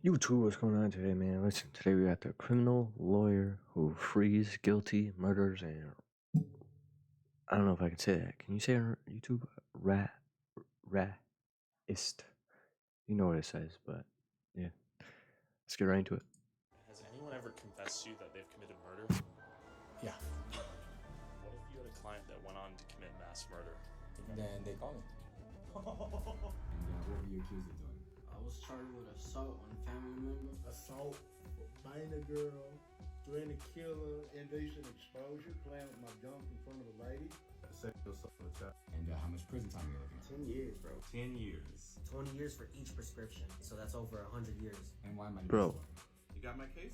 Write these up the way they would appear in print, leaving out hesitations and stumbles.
YouTube, what's going on today, man? Listen, today we got the criminal lawyer who frees guilty murderers and I don't know if I can say that. Can you say on YouTube? Ist. You know what it says, but yeah. Let's get right into it. Has anyone ever confessed to you that they've committed murder? Yeah. What if you had a client that went on to commit mass murder? Then they call me. And what were you accused of doing? I was charged with assault on a family member. Assault, biting a girl, threatening to kill her, indecent exposure, playing with my junk in front of a lady. Sexual assault with child. And how much prison time are you looking at? 10 years, bro. 10 years. 20 years for each prescription. So that's over 100 years. And why am I Bro. You got my case?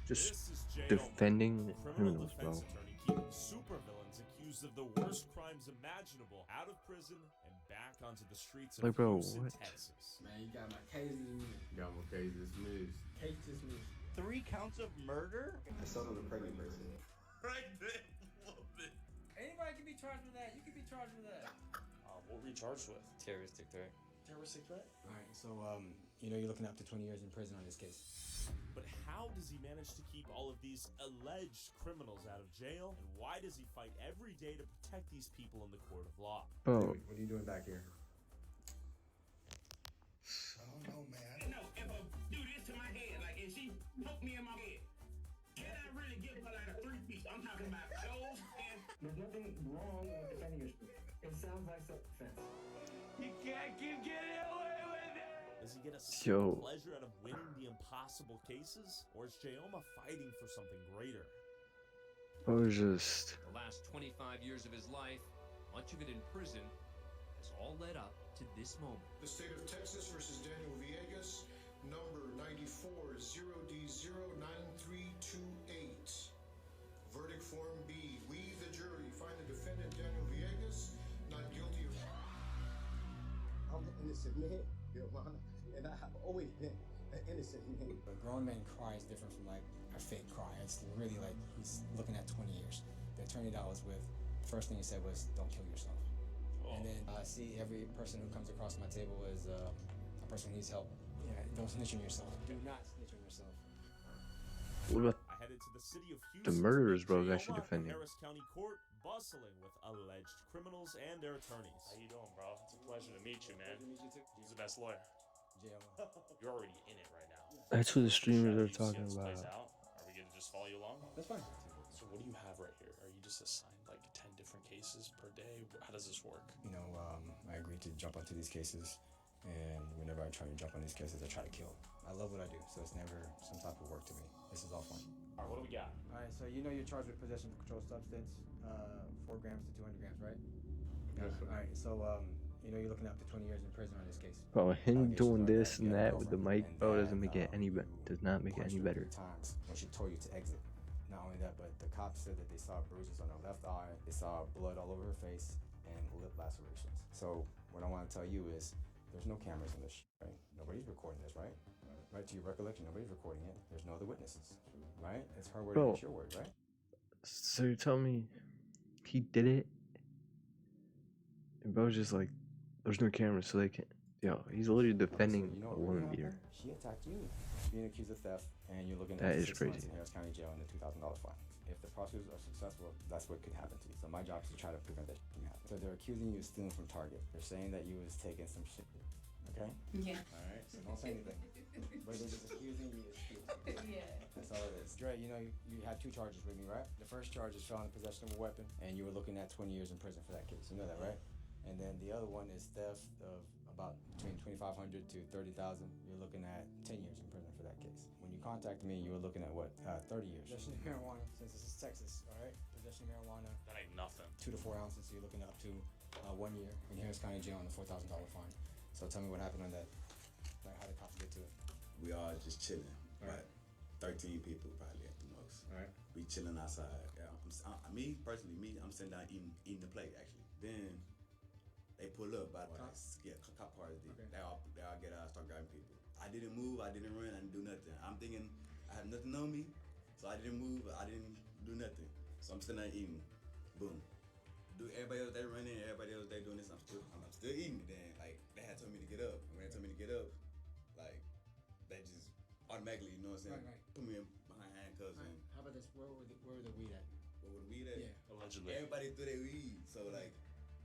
Just This is Jayoma, defending criminal criminals, bro. defense attorney keeping supervillains accused of the worst crimes imaginable out of prison and back onto the streets of Like, bro, Houston, what? Texas. Man, you got my case dismissed. Got my case dismissed. Case dismissed. 3 counts of murder? Assault on a pregnant person. Right there, love it. Anybody can be charged with that. You can be charged with that. What were you charged with? Terroristic threat. Terroristic threat? Alright, so, you're looking up to 20 years in prison on this case. But how does he manage to keep all of these alleged criminals out of jail? And why does he fight every day to protect these people in the court of law? Bro, What are you doing back here? I don't know, man. No, if I do this to my head, like if she poked me in my head, can I really give her like a 3-piece? I'm talking about clothes and There's nothing wrong with defending yourself. It sounds like self-defense. you can't keep getting away with it. Does he get a Yo. pleasure out of winning the impossible cases? Or is Jayoma fighting for something greater? bro, just The last 25 years of his life, much of it in prison, has all led up to this moment. The state of Texas versus Daniel Villegas, number 94-0D09328. Verdict Form B. We, the jury, find the defendant Daniel Villegas not guilty of... I'm an innocent man, Your Honor, and I have always been an innocent man. A grown man cry is different from like a fake cry. It's really like he's looking at 20 years. The attorney that I was with, the first thing he said was, "Don't kill yourself." And then I see every person who comes across my table as a person who needs help. Yeah, don't snitch on yourself. Do not snitch on yourself. what about I headed to the city of Houston. murderers, to bro, meet is actually Jayoma at the defending. Harris County Court, bustling with alleged criminals and their attorneys. How you doing, bro? It's a pleasure to meet you, man. Pleasure to meet you too. Who's the best lawyer? Jayoma. You're already in it right now. That's what the streamers Shall are we see talking how this plays about. out? Are we gonna just follow you along? That's fine. So what do you have right here? Are you just assigned like 10 different cases per day? How does this work? I agreed to jump onto these cases, and whenever I try to jump on these cases, I try to kill. I love what I do, so it's never some type of work to me. This is all fun. All right, what do we got? All right, so you're charged with possession of a controlled substance, 4 grams to 200 grams, right? Yes, sir. All right, so you're looking up to 20 years in prison on this case. Bro, him Allegations doing are this you and had a that with the girlfriend, mic, and bro, that, doesn't make it any better. Does not make it any punched her better. 3 times when she told you to exit. Not only that, but the cops said that they saw bruises on her left eye, they saw blood all over her face, and lip lacerations. So what I want to tell you is, there's no cameras in this, right? Nobody's recording this, right? Right, to your recollection, nobody's recording it. There's no other witnesses, right? It's her word Bro. against your word, right? So you tell me he did it? And bro's just like, there's no cameras, so they can't. Yo, he's literally defending So you know a what really woman beater. happened? She attacked you, being accused of theft, and you're looking That at is 6 months crazy. in Harris County Jail and a $2,000 fine. If the prosecutors are successful, that's what could happen to you. So my job is to try to prevent that from happening. So they're accusing you of stealing from Target. They're saying that you was taking some shit. Okay? Yeah. All right. So don't say anything. But they're just accusing you of stealing. Yeah. That's all it is. Dre, you had 2 charges with me, right? The first charge is felon in possession of a weapon, and you were looking at 20 years in prison for that case. You know that, right? And then the other one is theft of about between $2,500 to $30,000. You're looking at 10 years in prison for that case. When you contacted me, you were looking at what? 30 years. Possession of marijuana, since this is Texas, all right? Possession of marijuana, That ain't nothing. 2 to 4 ounces. So you're looking up to 1 year in Harris County Jail on a $4,000 fine. So tell me what happened on that. Like how the cops get to it. We all just chilling. All right. About 13 people probably at the most. All right. We chilling outside. Yeah, me personally, I'm sitting down eating the plate actually. Then they pull up by the cop cars. Okay. They all get out, start grabbing people. I didn't move, I didn't run, I didn't do nothing. I'm thinking I have nothing on me, so I didn't move, I didn't do nothing. So I'm sitting there eating. Boom. Do everybody else they running, everybody else they doing this. I'm still eating. Then like they had told me to get up. And when they told me to get up, like they just automatically, you know what I'm saying? Right. Put me in behind handcuffs and How about this? Where were the weed at? where would the weed at? Yeah. Allegedly. Everybody threw their weed, so like,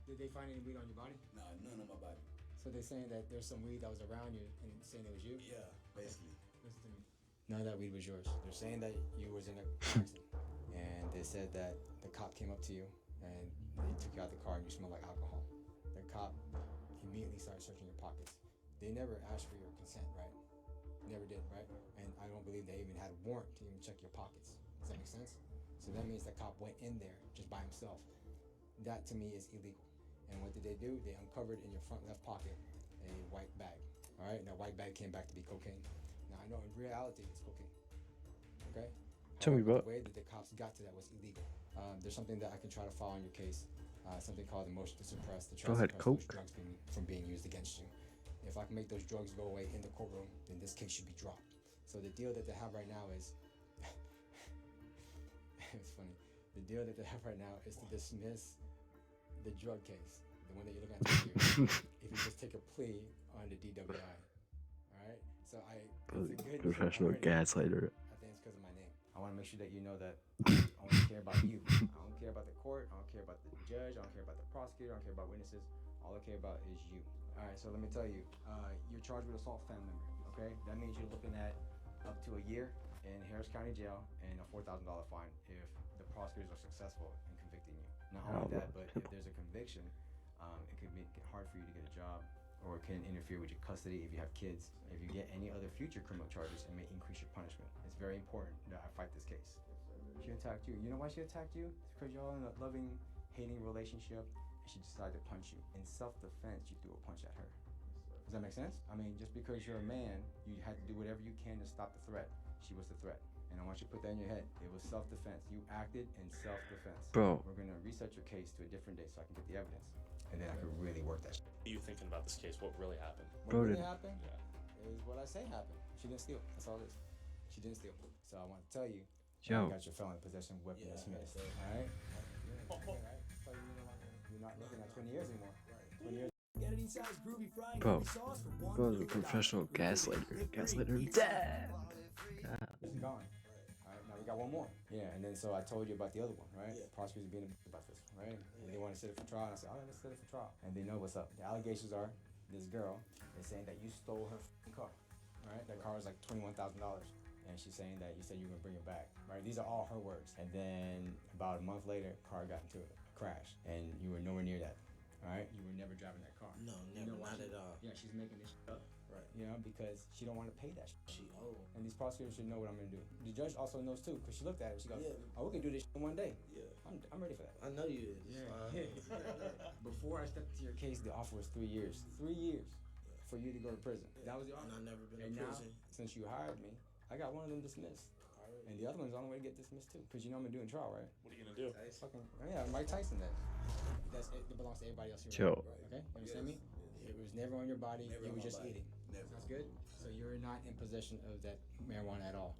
Did they find any weed on your body? nah, none on my body. So they're saying that there's some weed that was around you and saying it was you? Yeah, basically. Listen to me. None of that weed was yours. They're saying that you was in a accident. And they said that the cop came up to you and they took you out the car and you smelled like alcohol. The cop immediately started searching your pockets. They never asked for your consent, right? Never did, right? And I don't believe they even had a warrant to even check your pockets. Does that make sense? So that means the cop went in there just by himself. That to me is illegal. And what did they do? They uncovered in your front left pocket a white bag. All right, and that white bag came back to be cocaine. Now I know in reality it's cocaine. Okay. Tell me However, about. the way that the cops got to that was illegal. There's something that I can try to file on your case. Something called the motion to suppress. To try Go to ahead, suppress those Coke. drugs from being used against you. If I can make those drugs go away in the courtroom, then this case should be dropped. So the deal that they have right now is, it's funny. The deal that they have right now is to dismiss the drug case, the one that you're looking at here, if you just take a plea on the DWI. All right. So it's a good Professional already. gaslighter. I think it's because of my name. I want to make sure that you know that I only care about you. I don't care about the court. I don't care about the judge. I don't care about the prosecutor. I don't care about witnesses. All I care about is you. All right, so let me tell you, you're charged with assault family member, okay? That means you're looking at up to a year in Harris County Jail and a $4,000 fine if the prosecutors are successful in convicting you. Not only that, but if there's a conviction, it could make it hard for you to get a job, or it can interfere with your custody if you have kids. If you get any other future criminal charges, it may increase your punishment. It's very important that I fight this case. She attacked you. You know why she attacked you? It's because y'all in a loving, hating relationship. She decided to punch you. In self-defense, you threw a punch at her. Does that make sense? I mean, just because you're a man, you had to do whatever you can to stop the threat. She was the threat. And I want you to put that in your head. It was self-defense. You acted in self-defense. Bro. We're going to reset your case to a different day so I can get the evidence. And then I can really work that shit. What are you thinking about this case? What really happened? What really happened is what I say happened. She didn't steal. That's all it is. She didn't steal. So I want to tell you, you got your felon possession weapon dismissed. All right? So you're not looking at 20 years anymore. 20 years. Bro, bro's a professional gaslighter. Gaslighter dead. It's gone. Alright, now we got one more. Yeah, and then so I told you about the other one, right? Yeah. Prosecutors being about this, right? And they want to set it for trial, and I said, all right, let's set it for trial. And they know what's up. The allegations are, this girl is saying that you stole her car, right? That car is like $21,000. And she's saying that you said you were gonna bring it back, right? These are all her words. And then about a month later, car got into a crash, and you were nowhere near that. All right, you were never driving that car. No, never, not at all. Yeah, she's making this shit up. Right. You know, because she don't want to pay that shit. She old. And these prosecutors should know what I'm gonna do. The judge also knows too, because she looked at it. She goes, "Oh, we can do this shit in one day." Yeah. I'm ready for that. I know you is. Before I stepped into your case, the offer was 3 years. 3 years for you to go to prison. That was the offer. And I've never been in prison. prison. Since you hired me, I got one of them dismissed. And the other one's on the way to get dismissed too. Because you know I'm doing trial, right? What are you gonna do? Fucking, yeah, Mike Tyson that. It belongs to everybody else here. Yo. Okay? You understand me? It was never on your body. Never you on were my just body. eating. Never. Sounds good? So you're not in possession of that marijuana at all.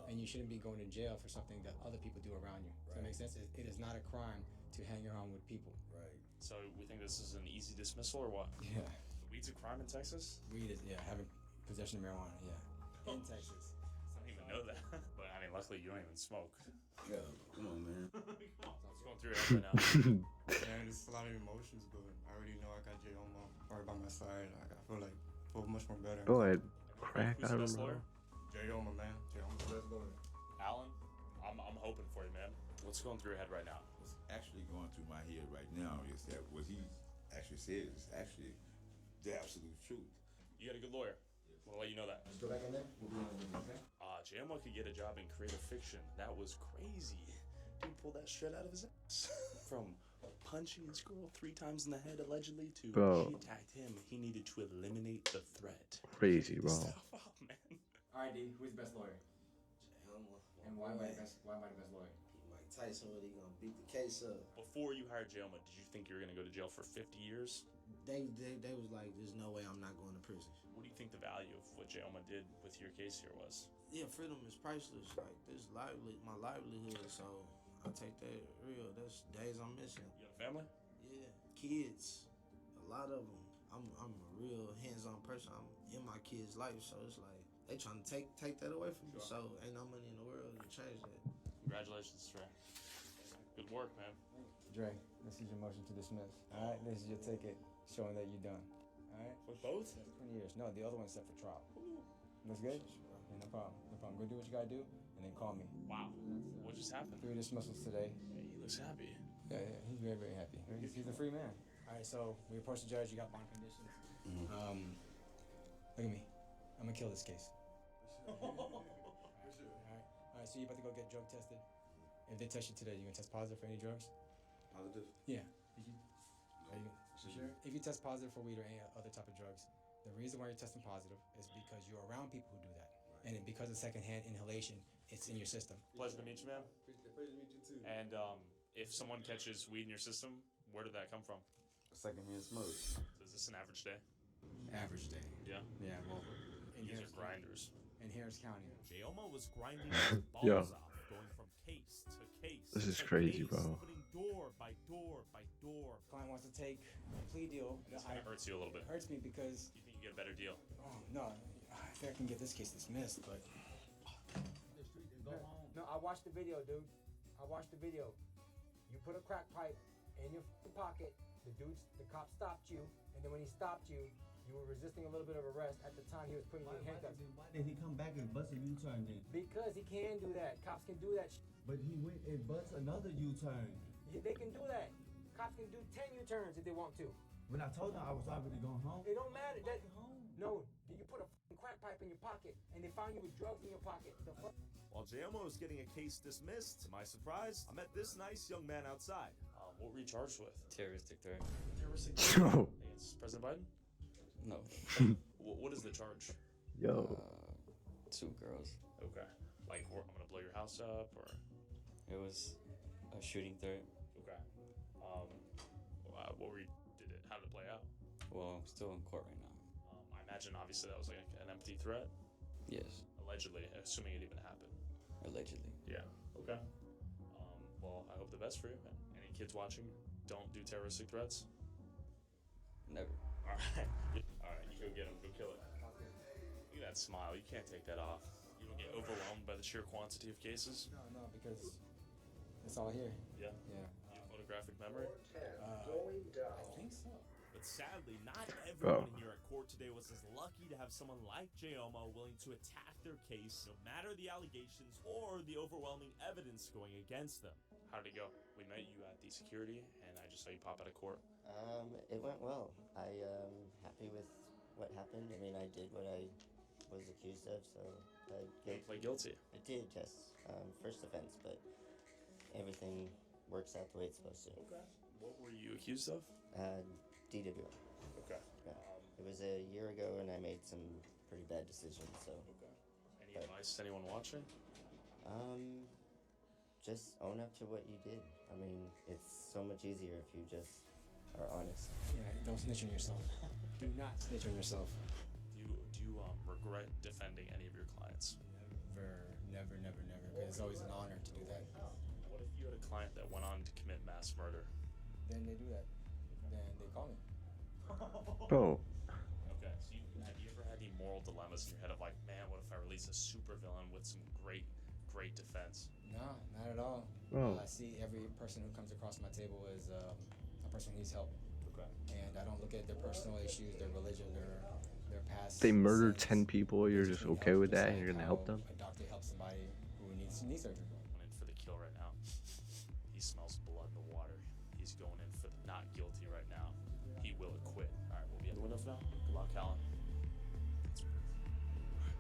And you shouldn't be going to jail for something that other people do around you. Does that make sense? It is not a crime to hang around with people. Right. So we think this is an easy dismissal or what? Yeah. Weed's a crime in Texas? Weed is, having possession of marijuana, in Texas. I didn't even know that. But I mean, luckily you don't even smoke. Yeah, come on, man. So what's going through your head right now? Man, it's a lot of emotions, but I already know I got Jayoma right by my side. I feel much more better. Go ahead. Crack Who's the out of best him, lawyer? Jayoma, man. Jayoma's the best lawyer. Alan? I'm hoping for you, man. What's going through your head right now? What's actually going through my head right now is that what he actually said is actually the absolute truth. You got a good lawyer. I'll let you know that. Just go back in there. We'll be on the okay? Jayoma could get a job in creative fiction. That was crazy. Dude pulled that shit out of his ass. From punching his girl 3 times in the head, allegedly, to Bro. she attacked him. He needed to eliminate the threat. Crazy, bro. Stop up, man. All right, D. Who's the best lawyer? Jayoma. And why am I the best lawyer? Mike Tyson really gonna beat the case up. Before you hired Jayoma, did you think you were going to go to jail for 50 years? They was like, there's no way I'm not going to prison. What do you think the value of what Jayoma did with your case here was? Yeah, freedom is priceless. Like, this my livelihood, so I take that real. That's days I'm missing. You got a family? Yeah, kids, a lot of them. I'm a real hands-on person. I'm in my kids' life, so it's like they trying to take that away from me. So ain't no money in the world to change that. Congratulations, Trey. Good work, man. Dre, this is your motion to dismiss. All right, this is your ticket showing that you're done. All right. For both? 20 years. No, the other one's set for trial. That's good? Yeah, no problem. No problem. Go do what you gotta do, and then call me. Wow. What just happened? 3 dismissals today. Hey, he looks happy. Yeah, he's very, very happy. He's a free man. All right, so we approach the judge. You got bond conditions. Look at me. I'm gonna kill this case. All right, so you're about to go get drug tested. If they test you today, you gonna test positive for any drugs? Positive? Yeah. Are you sure? If you test positive for weed or any other type of drugs, the reason why you're testing positive is because you're around people who do that. And then because of secondhand inhalation, it's in your system. Pleasure to meet you, man. Pleasure to meet you too. And if someone catches weed in your system, where did that come from? Secondhand smoke. So is this an average day? Average day. Yeah. Yeah, well, in These are Harris grinders. In Harris County. Jayoma was grinding his balls Yo. off, going from case to case. This is to crazy, case, bro. Opening door by door by door. Client wants to take a plea deal. This kind of hurts you a little bit. It hurts me because... You think you get a better deal? Oh, no. I think I can get this case dismissed, but... No, I watched the video, dude. I watched the video. You put a crack pipe in your pocket. The cop stopped you, and then when he stopped you, you were resisting a little bit of arrest. At the time, he was putting you in handcuffs. Why did he come back and bust a U-turn then? Because he can do that. Cops can do that. But he went and bust another U-turn. They can do that. Cops can do 10 U-turns if they want to. When I told him I was already going home. It don't matter. No, you put a crack pipe in your pocket, and they found you with drugs in your pocket. While Jayoma was getting a case dismissed, to my surprise, I met this nice young man outside. What were you charged with? Terroristic threat. Terroristic threat? Against President Biden? No. What is the charge? Yo. 2 girls. Okay. Like, I'm gonna blow your house up, or? It was a shooting threat. Okay. What were you, how did it play out? Well, I'm still in court right now. I imagine, obviously, that was like an empty threat? Yes. Allegedly, assuming it even happened. Allegedly. Yeah. Okay. Well, I hope the best for you, man. Any kids watching, don't do terroristic threats? Never. All right. All right, you go get him. Go kill it. Look at that smile. You can't take that off. You don't get overwhelmed by the sheer quantity of cases? No, because it's all here. Yeah? Yeah. You have photographic memory? I think so. But sadly, not everyone here at court today was as lucky to have someone like Jayoma willing to attack their case, no matter the allegations or the overwhelming evidence going against them. How'd it go? We met you at the security, and I just saw you pop out of court. It went well. I am happy with what happened. I mean, I did what I was accused of, so I pled guilty. I did, yes. First offense, but everything works out the way it's supposed to. Okay. What were you accused of? DWI. Okay. Yeah. It was a year ago, and I made some pretty bad decisions, so... Okay. Any advice to anyone watching? Just own up to what you did. I mean, it's so much easier if you just are honest. Yeah, don't snitch on yourself. Do not snitch on yourself. Do you regret defending any of your clients? Never. Because it's always an honor to do that. What if you had a client that went on to commit mass murder? Then they do that. Then they call me. Bro. Okay, so have you ever had any moral dilemmas in your head of like, man, what if I release a supervillain with some great defense? No, not at all. Bro. I see every person who comes across my table as a person who needs help. Okay. And I don't look at their personal issues, their religion, their past. They murdered 10 people, you're just okay with that, and you're gonna help them? A doctor helps somebody who needs surgery. Going in for the kill right now. He smells blood in the water. He's going in for the not guilty right now. He will acquit. All right, we'll be at the windows now. Good luck, Alan.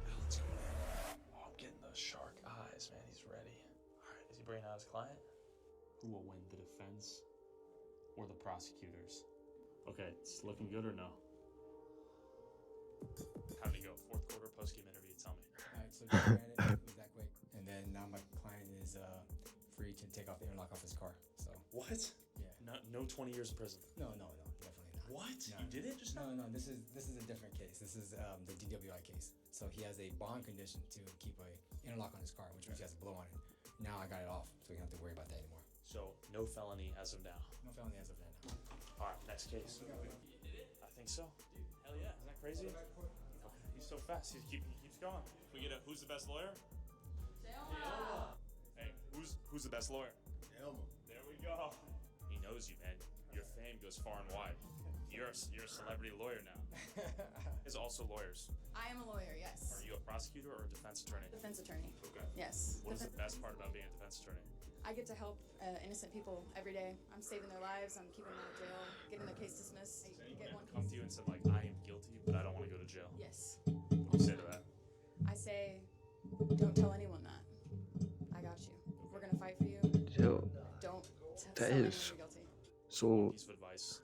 Alan's going in. Oh, I'm getting those shark eyes, man. He's ready. All right, is he bringing out his client? Who will win, the defense or the prosecutors? Okay, it's looking good or no? How did it go? Fourth quarter post-game interview, tell me. All right, so just granted, it was that quick. And then now my client is free to take off the interlock off his car. So what? Yeah. No 20 years in prison. No, definitely not. What? No. You did it just now? No. This is a different case. This is the DWI case. So he has a bond condition to keep a interlock on his car, which means he has a blow on it. Now I got it off, so we don't have to worry about that anymore. So no felony as of now. No felony as of now. All right, next case. I think so. Hell yeah, isn't that crazy? Okay. He's so fast. He keeps going. We get a who's the best lawyer? Jayoma. Hey, who's the best lawyer? Jayoma. There we go. He knows you, man. Your fame goes far and wide. You're a celebrity lawyer now. Is also lawyers. I am a lawyer, yes. Are you a prosecutor or a defense attorney? Defense attorney. Okay. Yes. What is the best part about being a defense attorney? I get to help innocent people every day. I'm saving their lives. I'm keeping them out of jail, getting their case dismissed. So anyone come to you and said like, I am guilty, but I don't want to go to jail? Yes. What do you say to that? I say, don't tell anyone that. I got you. We're gonna fight for you. Yo, Don't that tell anyone is you're guilty. so. Piece of advice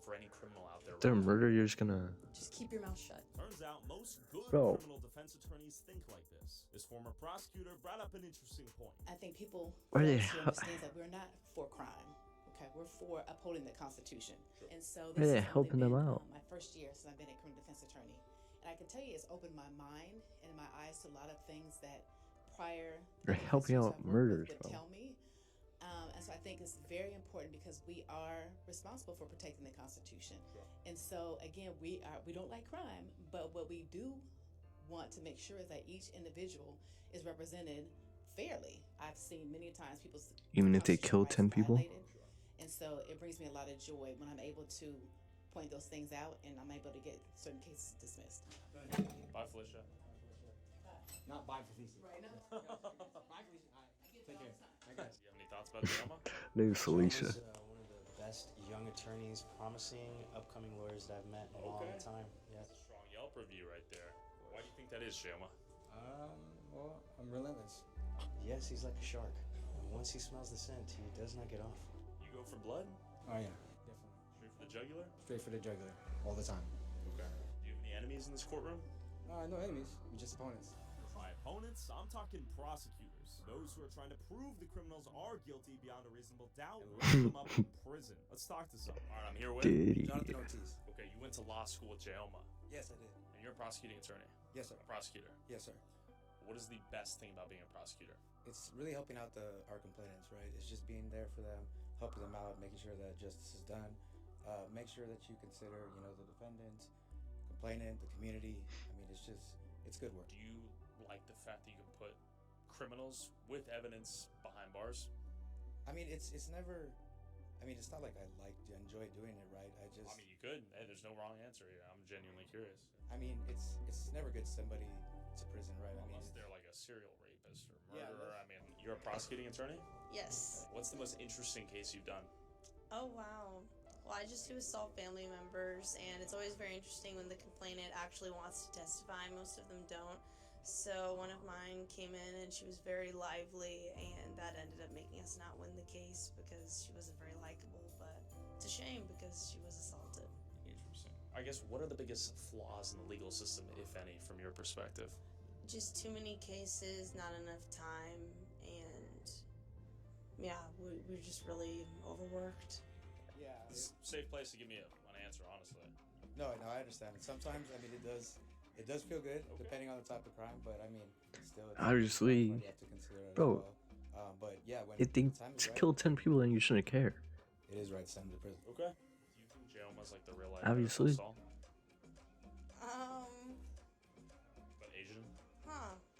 for any criminal out there. Their murder, you're just gonna. Just keep your mouth shut. Turns out most good Bro. criminal defense attorneys think like this. This former prosecutor brought up an interesting point. I think people Why are they fail to understand that we're not for crime. Okay, we're for upholding the Constitution. And so Why are they has only helping them been, out? my first year since I've been a criminal defense attorney. And I can tell you it's opened my mind and my eyes to a lot of things that prior You're helping out murders, would bro. tell me. And so I think it's very important because we are responsible for protecting the Constitution. And so again, we don't like crime, but what we do want to make sure is that each individual is represented fairly. I've seen many times people Even if they kill 10 people? violated, and so it brings me a lot of joy when I'm able to point those things out and I'm able to get certain cases dismissed. Bye, Felicia. Not bye, Felicia. Right now. Bye, Felicia. All right. Take care. Bye, guys. Do you have any thoughts about Jayoma? Name's Felicia. Jayoma's, one of the best young attorneys, promising upcoming lawyers that I've met in a long time. Yeah. That's a strong Yelp review right there. Why do you think that is, Jayoma? Well, I'm relentless. Yes, he's like a shark. Once he smells the scent, he does not get off. You go for blood? Oh yeah, definitely. Straight for the jugular? Straight for the jugular, all the time. Okay. Do you have any enemies in this courtroom? No enemies, we're just opponents. By opponents, I'm talking prosecutors. Those who are trying to prove the criminals are guilty beyond a reasonable doubt and lock them up in prison. Let's talk to some. All right, I'm here with Diddy. Jonathan Ortiz. Okay, you went to law school with Jayoma, Yes, I did. and you're a prosecuting attorney. Yes, sir. A prosecutor. Yes, sir. What is the best thing about being a prosecutor? It's really helping out our complainants, right? It's just being there for them, helping them out, making sure that justice is done. Make sure that you consider, the defendant, complainant, the community. I mean, it's good work. Do you like the fact that you can put criminals with evidence behind bars? I mean, it's never. I mean, it's not like I enjoy doing it, right? I mean, you could. Hey, there's no wrong answer here. I'm genuinely curious. I mean, it's never good to send somebody to prison, right? Unless they're like a serial rapist or murderer. I mean, you're a prosecuting attorney? Yes. What's the most interesting case you've done? Oh, wow. Well, I just do assault family members, and it's always very interesting when the complainant actually wants to testify. Most of them don't. So one of mine came in, and she was very lively, and that ended up making us not win the case because she wasn't very likable. But it's a shame because she was assaulted. Interesting. I guess, what are the biggest flaws in the legal system, if any, from your perspective? Just too many cases, not enough time, and yeah, we're just really overworked. Yeah. It's a safe place to give me an answer, honestly. No, I understand. Sometimes, I mean, it does feel good, depending on the type of crime, but I mean, still, it's Obviously, you have to consider it bro. as well. But yeah, when If they the time is right, kill 10 people, then you shouldn't care. it is right to send them to prison. Okay. Do you think Jayoma's like the real life Obviously. Saul? But Asian?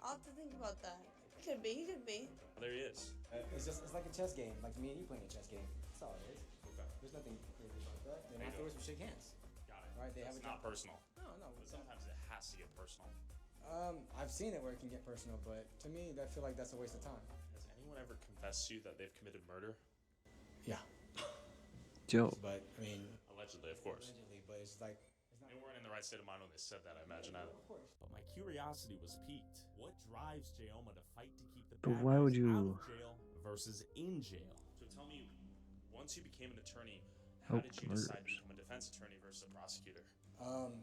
I'll have to think about that. Could be, could be. Oh, there he is. It's like a chess game, like me and you playing a chess game. That's all it is. Okay. There's nothing crazy about that. And There you afterwards, go. we shake hands. Got it. Right? They have It's a not personal. No. But sometimes it has to get personal. I've seen it where it can get personal, but to me, I feel like that's a waste of time. Has anyone ever confessed to you that they've committed murder? Yeah. Joe. But I mean, Allegedly, of course. allegedly, but it's like They weren't in the right state of mind when they said that, I imagine. Either. But my curiosity was piqued. What drives Jayoma to fight to keep the But bad why guys would you- out of jail versus in jail? So tell me, once you became an attorney, how Help did you decide to murders. become a defense attorney versus a prosecutor?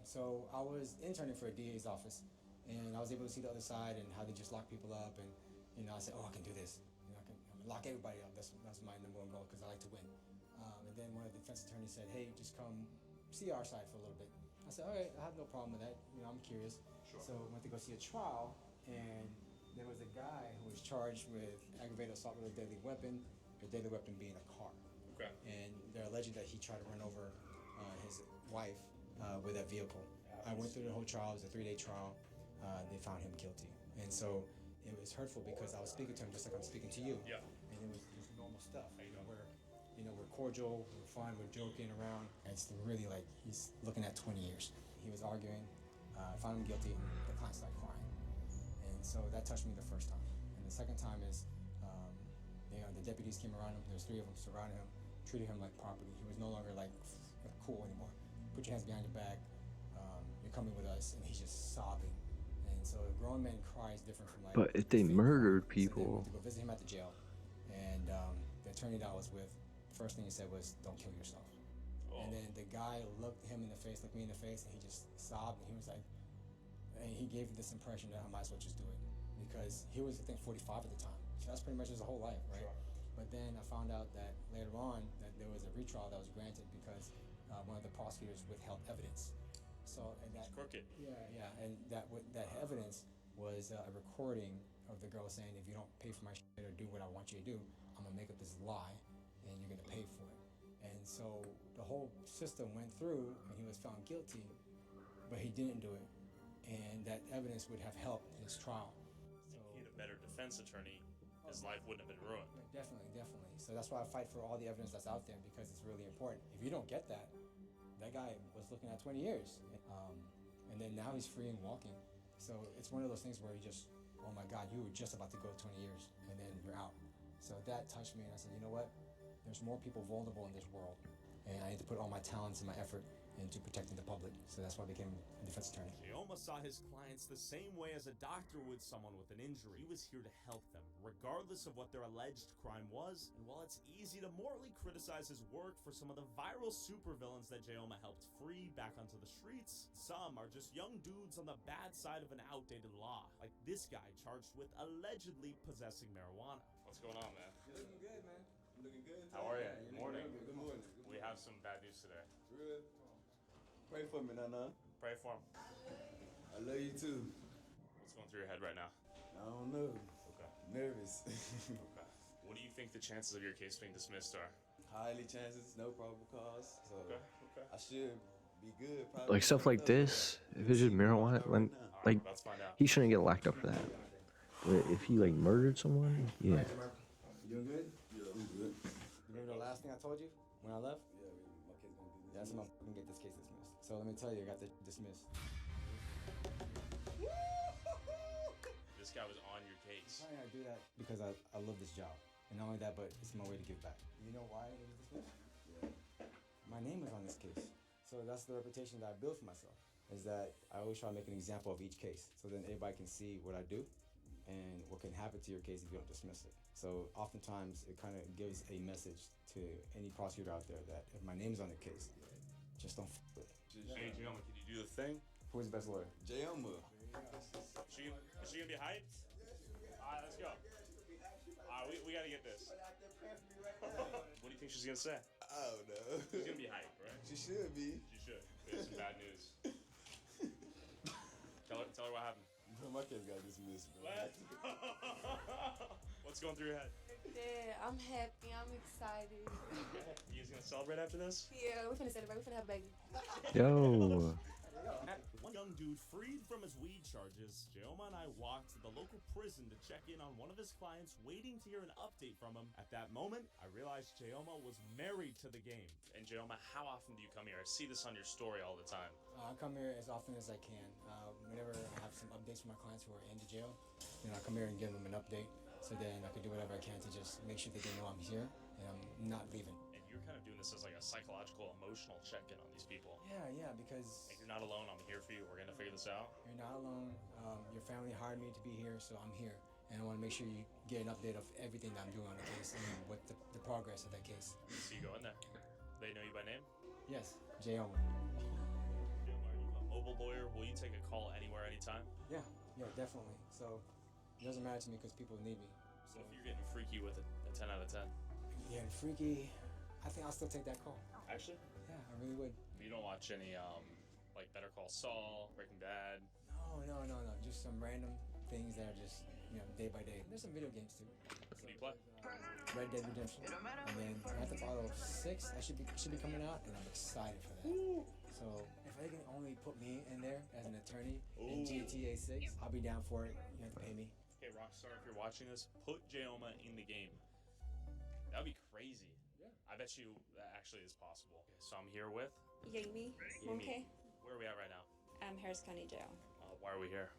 So I was interning for a DA's office, and I was able to see the other side and how they just lock people up, and I said, oh, I can do this. I can lock everybody up. That's my number one goal because I like to win. And then one of the defense attorneys said, hey, just come see our side for a little bit. I said, all right, I have no problem with that. I'm curious. Sure. So I went to go see a trial, and there was a guy who was charged with aggravated assault with a deadly weapon, the deadly weapon being a car. Okay. And they're alleging that he tried to run over his wife with that vehicle. I went through the whole trial. It was a 3-day trial. They found him guilty. And so it was hurtful because I was speaking to him just like I'm speaking to you. Yeah. And it was just normal stuff. We're cordial, we're fun, we're joking around. And it's really like he's looking at 20 years. He was arguing, found him guilty, and the client started crying. And so that touched me the first time. And the second time is, the deputies came around him. There's 3 of them surrounding him, treated him like property. He was no longer like cool anymore. Put your hands behind your back. You're coming with us, and he's just sobbing. And so a grown man cries different from like. But if they murdered So they people, went to go visit him at the jail, and the attorney that I was with, the first thing he said was, "Don't kill yourself." And then the guy looked me in the face, and he just sobbed, and he was like, and he gave this impression that I might as well just do it, because he was, I think, 45 at the time. So that's pretty much his whole life, right? Sure. But then I found out that later on that there was a retrial that was granted because one of the prosecutors withheld evidence. So and that crooked. Yeah, and that evidence was a recording of the girl saying, "If you don't pay for my shit or do what I want you to do, I'm gonna make up this lie, and you're gonna pay for it." And so the whole system went through, and he was found guilty, but he didn't do it, and that evidence would have helped his trial. So if he had a better defense attorney, his life wouldn't have been ruined. Definitely. So that's why I fight for all the evidence that's out there, because it's really important. If you don't get that, that guy was looking at 20 years, and then now he's free and walking. So it's one of those things where you just, oh my God, you were just about to go 20 years, and then you're out. So that touched me, and I said, you know what? There's more people vulnerable in this world, and I need to put all my talents and my effort into protecting the public. So that's why I became a defense attorney. Jayoma saw his clients the same way as a doctor would someone with an injury. He was here to help them, regardless of what their alleged crime was. And while it's easy to morally criticize his work for some of the viral supervillains that Jayoma helped free back onto the streets, some are just young dudes on the bad side of an outdated law, like this guy charged with allegedly possessing marijuana. What's going on, man? You're looking good, man. You're looking good. How are you? Yeah, Good morning. Good morning. We have some bad news today. Real. Pray for me, Nana. Pray for him. I love you too. What's going through your head right now? I don't know. Okay. Nervous. Okay. What do you think the chances of your case being dismissed are? Highly chances, no probable cause. So Okay. I should be good. Probably. like stuff like this, if it's just marijuana, like Let's find out. he shouldn't get locked up for that. But if he like murdered someone, yeah. You doing good? Yeah, I'm good. You remember the last thing I told you when I left? Yeah, my kid's gonna do this. That's when I'm gonna get this case dismissed. So let me tell you, I got this dismissed. This guy was on your case. I do that because I love this job. And not only that, but it's my way to give back. You know why it was dismissed? Yeah. My name is on this case. So that's the reputation that I built for myself, is that I always try to make an example of each case, so then everybody can see what I do and what can happen to your case if you don't dismiss it. So oftentimes it kind of gives a message to any prosecutor out there that if my name's on the case, just don't f with it. Hey, Jayoma, can you do the thing? Who's the best lawyer? Jayoma. Is she gonna be hyped? Alright, let's go. Alright, we gotta get this. What do you think she's gonna say? I don't know. She's gonna be hyped, right? She should be. She should. We have some bad news. Tell her what happened. My kid's got dismissed, bro. What's going through your head? Dad, I'm happy. I'm excited. You guys gonna celebrate after this? Yeah, we're finna celebrate. We're finna have a baby. Yo. One young dude freed from his weed charges, Jayoma and I walked to the local prison to check in on one of his clients, waiting to hear an update from him. At that moment, I realized Jayoma was married to the game. And Jayoma, how often do you come here? I see this on your story all the time. I come here as often as I can. Whenever I have some updates from my clients who are in the jail, then I come here and give them an update, so then I can do whatever I can to just make sure that they know I'm here and I'm not leaving. And you're kind of doing this as like a psychological, emotional check-in on these people. Yeah, because Like, you're not alone. I'm here for you. We're gonna figure this out. you're not alone. Your family hired me to be here, so I'm here. And I want to make sure you get an update of everything that I'm doing on the case and what the progress of that case. So you go in there. They know you by name? Yes, Jayoma. Jayoma, are you a mobile lawyer? Will you take a call anywhere, anytime? Yeah, definitely. So it doesn't matter to me because people need me. So if you're getting freaky with it, a 10 out of 10. Yeah, and freaky, I think I'll still take that call. Actually? Yeah, I really would. You don't watch any, like Better Call Saul, Breaking Bad? No. Just some random things that are just, day by day. There's some video games too. What do you play? Red Dead Redemption. And then Grand Theft Auto 6, that should be coming out, and I'm excited for that. So if they can only put me in there as an attorney in GTA 6, I'll be down for it. You have to pay me. Okay, Rockstar, if you're watching this, put Jayoma in the game. That would be crazy. Yeah. I bet you that actually is possible. Okay, so I'm here with Yami. Amy. Okay. Where are we at right now? Harris County Jail. Why are we here?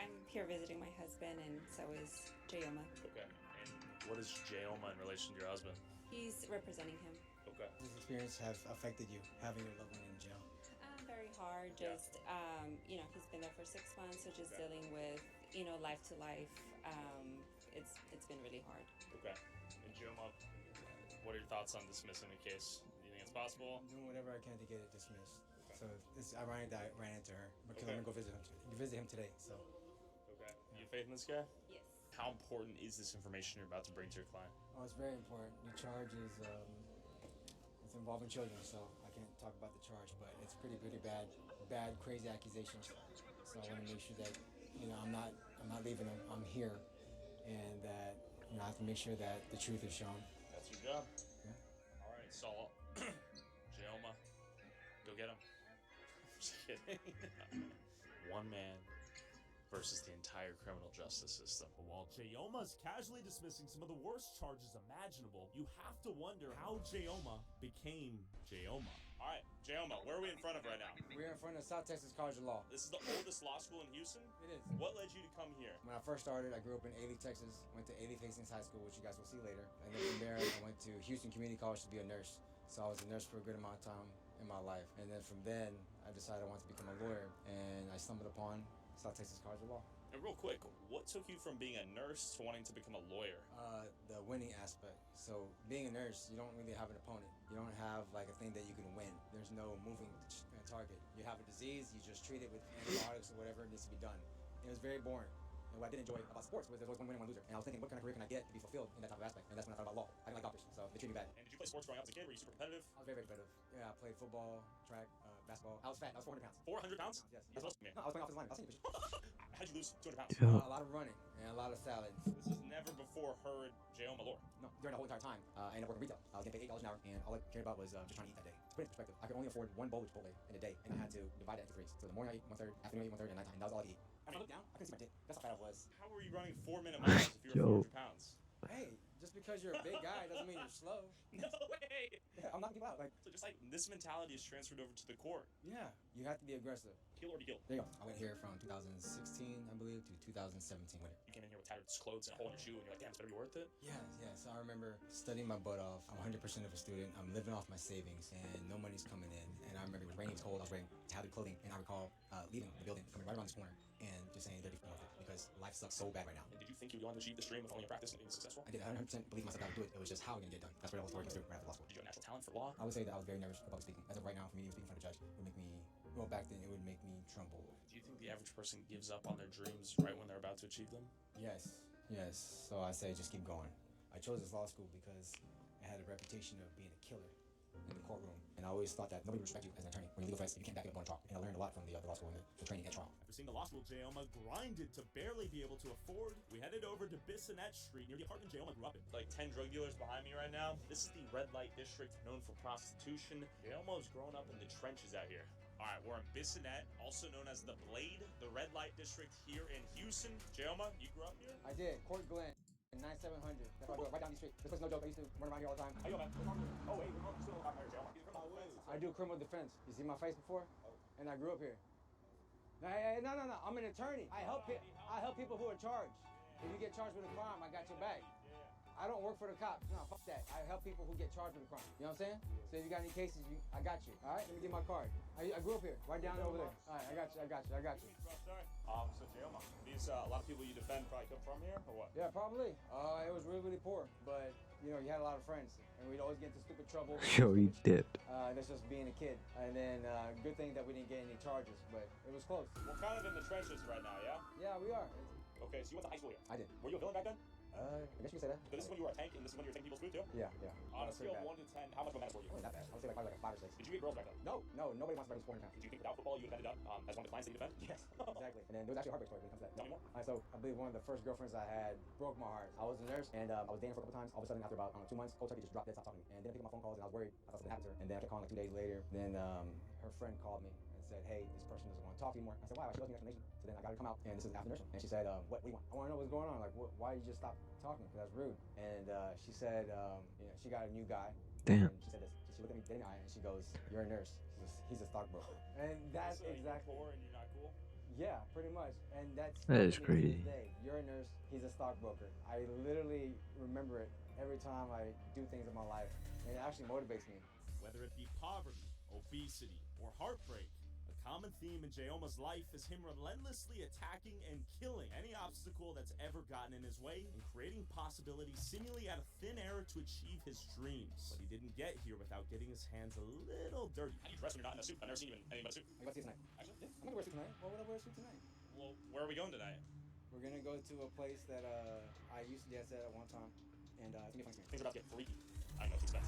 I'm here visiting my husband, and so is Jayoma. Okay. And what is Jayoma in relation to your husband? He's representing him. Okay. Does this experience have affected you, having your loved one in jail? Very hard. Just you know, he's been there for 6 months, so just dealing with life to life. It's been really hard. Okay. And Jayoma, what are your thoughts on dismissing the case? Do you think it's possible? I'm doing whatever I can to get it dismissed. So it's ironic that I ran into her because I'm gonna go visit him today. So. Okay. You have faith in this guy? Yes. How important is this information you're about to bring to your client? Oh, it's very important. The charge is it's involving children, so I can't talk about the charge, but it's pretty bad, crazy accusations. So I want to make sure that I'm not leaving him. I'm here, and that I have to make sure that the truth is shown. That's your job. Yeah. All right, Saul. Jayoma, go get him. Just kidding. One man versus the entire criminal justice system. While Jayoma's casually dismissing some of the worst charges imaginable, you have to wonder how Jayoma became Jayoma. All right, Jayoma, where are we in front of right now? We're in front of South Texas College of Law. This is the oldest law school in Houston? It is. What led you to come here? When I first started, I grew up in Ely, Texas. Went to Ely Hastings High School, which you guys will see later. And then from there, I went to Houston Community College to be a nurse. So I was a nurse for a good amount of time in my life. And then from then, I decided I wanted to become a lawyer. And I stumbled upon South Texas College of Law. And real quick, what took you from being a nurse to wanting to become a lawyer? The winning aspect. So being a nurse, you don't really have an opponent. You don't have like a thing that you can win. There's no moving target. You have a disease, you just treat it with antibiotics or whatever needs to be done. It was very boring. And what I did enjoy about sports was there was always one winner, one loser. And I was thinking, what kind of career can I get to be fulfilled in that type of aspect? And that's when I thought about law. I didn't like doctors, so they treated me bad. And did you play sports growing up as a kid? Were you super competitive? I was very, very competitive. Yeah, I played football, track, basketball. I was fat. I was 400 pounds. 400 pounds? Yes. That's most of me. No, I was playing offensive line. I was senior position. How'd you lose 200 pounds? A lot of running and a lot of salads. This has never before heard Jayoma lore. No, during the whole entire time, I ended up working retail. I was getting paid $8 an hour, and all I cared about was just trying to eat that day. To put it in perspective, I could only afford one bowl of Chipotle in a day, and I had to divide it into 3s. So the morning I ate 1/3, afternoon I ate 1/3, and nighttime. That was all I could eat. I looked down, I couldn't see my dick. That's how fat I was. How were you running 4-minute miles if you were 400 pounds? Hey, just because you're a big guy doesn't mean you're slow. No way! Yeah, I'm knocking people out. So just like this mentality is transferred over to the court. Yeah, you have to be aggressive. Kill or be killed. There you go. I went here from 2016, I believe, to 2017 winter. You came in here with tattered clothes and a hole in your shoe, and you're like, damn, it's better be worth it? Yeah. So I remember studying my butt off. I'm 100% of a student. I'm living off my savings, and no money's coming in. And I remember it was raining, it was cold. I was wearing tattered clothing, and I recall leaving the building, coming right around this corner, and just saying, "Dirty worth it," because life sucks so bad right now. And did you think you would go on to achieve this dream with only your practice and being successful? I did. I 100% believe myself I would do it. It was just how I was gonna get it done. That's where the whole story comes through right after law school. Did you have a natural talent for law? I would say that I was very nervous about speaking. As of right now, for me to speak in front of a judge would make me, well, back then it would make me tremble. Do you think the average person gives up on their dreams right when they're about to achieve them? Yes. So I say just keep going. I chose this law school because I had a reputation of being a killer in the courtroom. And I always thought that nobody would respect you as an attorney. When you're legal defense, you can't back it up on a talk. And I learned a lot from the law school and the training at trial. After seeing the law school Jayoma grinded to barely be able to afford, we headed over to Bissonnette Street near the apartment Jayoma grew up in. Like 10 drug dealers behind me right now. This is the red light district known for prostitution. Jayoma's grown up in the trenches out here. All right, we're in Bissonnette, also known as the Blade, the red light district here in Houston. Jayoma, you grew up here? I did. Court Glen. 9700. That's why I grew up right down the street. This place no joke. I used to run around here all the time. How you, man? Oh, wait, we're still about here, Jayoma. I do criminal defense. You see my face before? And I grew up here. Hey, no. I'm an attorney. I help people who are charged. If you get charged with a crime, I got your back. I don't work for the cops. No, fuck that. I help people who get charged with a crime. You know what I'm saying? So if you got any cases, I got you. All right, let me get my card. I grew up here, right down over there. All right, I got you. So Jayoma, these a lot of people you defend probably come from here, or what? Yeah, probably. It was really, really poor, but you had a lot of friends, and we'd always get into stupid trouble. Yo, he dipped. That's just being a kid. And then good thing that we didn't get any charges, but it was close. We're kind of in the trenches right now, yeah? Yeah, we are. Okay, so you went to high school here? I did. Were you a villain back then? I guess you could say that. So this is when you were a tank, and this is when you were taking people's food too? Yeah. On a That's pretty scale of bad. 1 to 10, how much of a menace were you? It wasn't that bad. I would say probably like a 5 or 6. Did you get girls back then? No, nobody wants to fight who's 400 pounds. Do you think without football you would have ended up as one of the clients that you defend? Yes, exactly. And then there was actually a heartbreak story when it comes to that. Tell me more. So I believe one of the first girlfriends I had broke my heart. I was a nurse and I was dating for a couple times. All of a sudden, after about 2 months, cold turkey just dropped dead, stopped talking to me, and didn't pick up my phone calls. And I was worried. I thought something happened to her. And then I kept calling like 2 days later. Then her friend called me and said, "Hey, this person doesn't want to talk to you anymore." I said, "Why?" She loves me an explanation. So then I got her to come out, and this is after nursing. And she said, "What do you want? I want to know what's going on. Like, why you just stop talking? Because that's rude." And she said, she got a new guy. Damn. And she said this. She looked at me dead in the eye and she goes, "You're a nurse." He's a stockbroker. And that's So exactly. you're poor and you're not cool? Yeah, pretty much. And that's That is to me to this crazy. day. You're a nurse, he's a stockbroker. I literally remember it every time I do things in my life. And it actually motivates me. Whether it be poverty, obesity, or heartbreak, a common theme in Jayoma's life is him relentlessly attacking and killing any obstacle that's ever gotten in his way and creating possibilities seemingly out of thin air to achieve his dreams. But he didn't get here without getting his hands a little dirty. How do you dress when you're not in a suit? I've never seen you in anything but a suit. I got to see tonight. Actually? Yeah, I'm gonna wear a suit tonight. Why would I wear a suit tonight? Well, where are we going tonight? We're gonna go to a place that I used to dance at one time. And it's gonna be a fun experience. Things are about to get freaky. I know what to expect.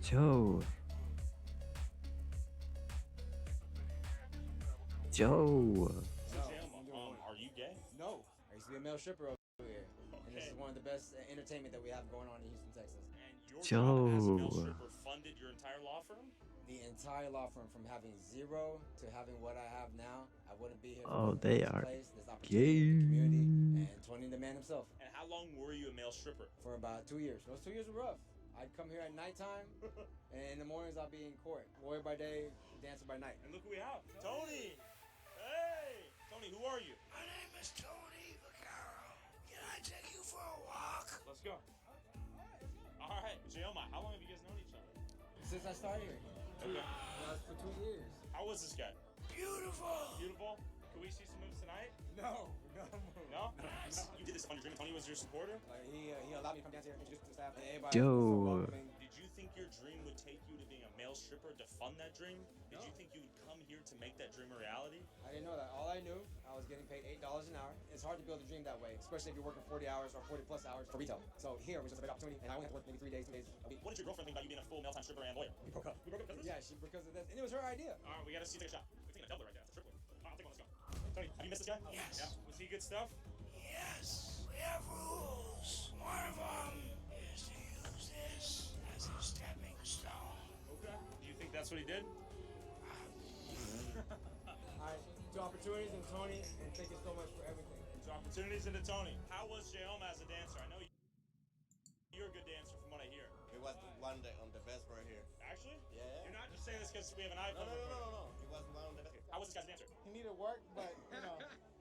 Joe. Joe. So, Jayoma, are you gay? No, I used to be a male stripper over here. And this is one of the best entertainment that we have going on in Houston, Texas. And your job as a male Joe. stripper funded your entire law firm? The entire law firm, from having zero to having what I have now, I wouldn't be here. Oh, for they this are place, this opportunity, the community, gay. and Tony the man himself. And how long were you a male stripper? For about 2 years. Those 2 years were rough. I'd come here at nighttime, and in the mornings I'd be in court. Lawyer by day, dancer by night. And look who we have. Tony! Hey! Tony, who are you? My name is Tony Vaccaro. Can I take you for a walk? Let's go. Alright, Jayoma, how long have you guys known each other? Since I started here. Okay. For 2 years. How was this guy? Beautiful. Beautiful? Can we see some moves tonight? No? No? You did this on your dream. Tony was your supporter? Like, he allowed me to come dance here, introduce me to the staff, and everybody Joe. was so welcoming. Did you think your dream would take you to being a male stripper to fund that dream? Did you think you would come here to make that dream a reality? I didn't know that. All I knew, I was getting paid $8 an hour. It's hard to build a dream that way, especially if you're working 40 hours or 40 plus hours for retail. So here was just a big opportunity, and I only had to work maybe 2 days a week. What did your girlfriend think about you being a full male-time stripper and lawyer? We broke up. We broke up because of this? Yeah, because of this. And it was her idea. Alright, we gotta see, take a shot. We're taking a double right there. That's a triple. I'll take one, let's go. Tony, have you missed this guy? Yes. Yeah. Was he good stuff? Yes, we have rules. One of them is to use this as a stepping stone. Okay. Do you think that's what he did? Alright, to opportunities and Tony, and thank you so much for everything. To opportunities into Tony. How was Jayoma as a dancer? I know you're a good dancer from what I hear. It was one of the best right here. Actually? Yeah. You're not just saying this because we have an iPhone. No. It was one of the best. How was this guy's dancer? He needed work, but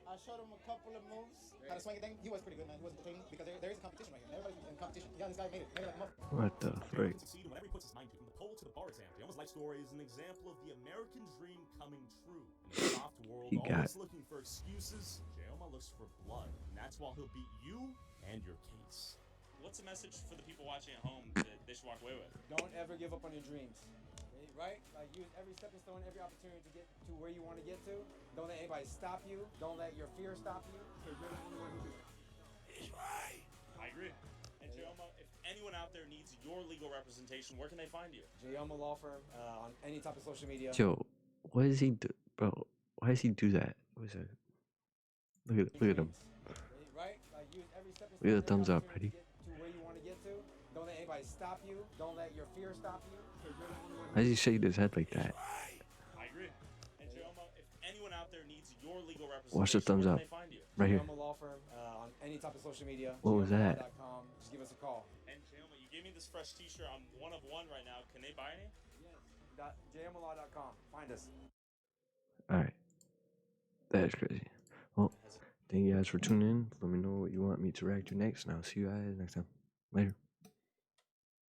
I showed him a couple of moves. How to swing a thing. He was pretty good, man. He wasn't entertaining because there is a competition right here. Everybody's in competition. Yeah, this guy made it. Made it like a muffin. What the frick? Succeed whenever he puts his mind to. From the pole to the bar exam, Jayoma's life story is an example of the American dream coming true. In a soft world, He got- always looking for excuses, Jayoma looks for blood, and that's why he'll beat you and your case. What's the message for the people watching at home that they should walk away with? Don't ever give up on your dreams. Right? Like, use every stepping stone, every opportunity to get to where you want to get to. Don't let anybody stop you. Don't let your fear stop you. Because you're the only one who can. He's right. I agree. And Jayoma, if anyone out there needs your legal representation, where can they find you? Jayoma Law Firm on any type of social media. Joe, what does he do? Bro, why does he do that? What is that? Look at him. Right? Like, use every stepping Look at the stone, thumbs every up. opportunity Ready? to get to where you want to get to. Don't let anybody stop you. Don't let your fear stop you. Because you're the only one Why does he shake his head like that? I agree. And Jayoma, if anyone out there needs your legal representation, Watch the thumbs where up. can they find you? Right here. Jayoma Law Firm on any type of social media. What was that? JayomaLaw.com. Just give us a call. And Jayoma, you gave me this fresh t-shirt. I'm one of one right now. Can they buy any? Yes. JayomaLaw.com. Find us. Alright. That is crazy. Well, thank you guys for tuning in. Let me know what you want me to react to next, and I'll see you guys next time. Later.